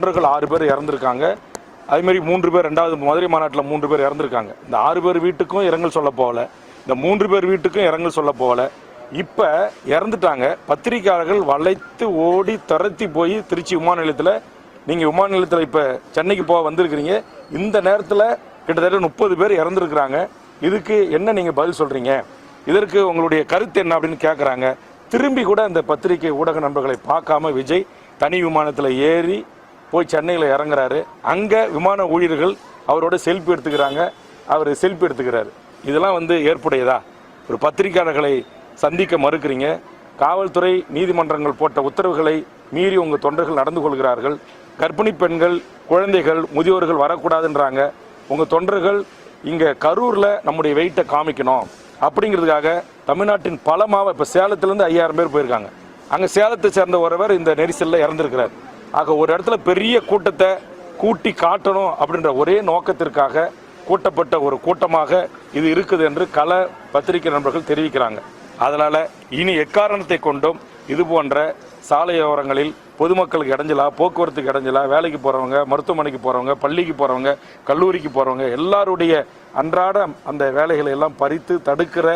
6 பேர் இறந்துருக்காங்க. அதேமாதிரி 3 பேர் ரெண்டாவது மதுரை மாநாட்டில் 3 பேர் இறந்துருக்காங்க. இந்த 6 பேர் வீட்டுக்கும் இரங்கல் சொல்ல போகல, இந்த 3 பேர் வீட்டுக்கும் இரங்கல் சொல்ல போகல. இப்போ இறந்துட்டாங்க. பத்திரிகையாளர்கள் வளைத்து ஓடி துரத்தி போய் திருச்சி விமான நிலையத்தில், நீங்கள் விமான நிலையத்தில் இப்போ சென்னைக்கு போக வந்திருக்கிறீங்க. இந்த நேரத்தில் கிட்டத்தட்ட 30 பேர் இறந்துருக்குறாங்க. இதுக்கு என்ன நீங்கள் பதில் சொல்கிறீங்க? இதற்கு உங்களுடைய கருத்து என்ன அப்படின்னு கேட்குறாங்க. திரும்பி கூட இந்த பத்திரிகை ஊடக நண்பர்களை பார்க்காம விஜய் தனி விமானத்தில் ஏறி போய் சென்னையில் இறங்குறாரு. அங்கே விமான ஊழியர்கள் அவரோட செல்ஃபி எடுத்துக்கிறாங்க, அவர் செல்ஃபி எடுத்துக்கிறாரு. இதெல்லாம் ஏற்புடையதா? ஒரு பத்திரிகையாளர்களை சந்திக்க மறுக்கிறீங்க. காவல்துறை நீதிமன்றங்கள் போட்ட உத்தரவுகளை மீறி உங்கள் தொண்டர்கள் நடந்து கொள்கிறார்கள். கர்ப்பிணி பெண்கள், குழந்தைகள், முதியோர்கள் வரக்கூடாதுன்றாங்க. உங்கள் தொண்டர்கள் இங்கே கரூரில் நம்முடைய வெயிட்டை காமிக்கணும் அப்படிங்கிறதுக்காக தமிழ்நாட்டின் பல இப்போ சேலத்திலேருந்து 5000 பேர் போயிருக்காங்க. அங்கே சேலத்தை சேர்ந்த ஒருவர் இந்த நெரிசலில் இறந்துருக்கிறார். ஆக ஒரு இடத்துல பெரிய கூட்டத்தை கூட்டி காட்டணும் அப்படின்ற ஒரே நோக்கத்திற்காக கூட்டப்பட்ட ஒரு கூட்டமாக இது இருக்குது என்று கள பத்திரிகை நண்பர்கள் தெரிவிக்கிறாங்க. அதனால் இனி எக்காரணத்தை கொண்டும் இது போன்ற சாலையோரங்களில் பொதுமக்களுக்கு இடைஞ்சலா, போக்குவரத்துக்கு இடைஞ்சலா, வேலைக்கு போகிறவங்க, மருத்துவமனைக்கு போகிறவங்க, பள்ளிக்கு போகிறவங்க, கல்லூரிக்கு போகிறவங்க எல்லாருடைய அன்றாட அந்த வேலைகளை எல்லாம் பறித்து தடுக்கிற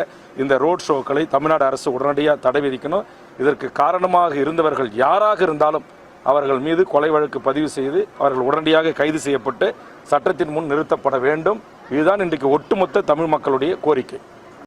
இந்த ரோட் ஷோக்களை தமிழ்நாடு அரசு உடனடியாக தடை விதிக்கணும். இதற்கு காரணமாக இருந்தவர்கள் யாராக இருந்தாலும் அவர்கள் மீது கொலை வழக்கு பதிவு செய்து அவர்கள் உடனடியாக கைது செய்யப்பட்டு சட்டத்தின் முன் நிறுத்தப்பட வேண்டும். இதுதான் இன்றைக்கு ஒட்டுமொத்த தமிழ் மக்களுடைய கோரிக்கை.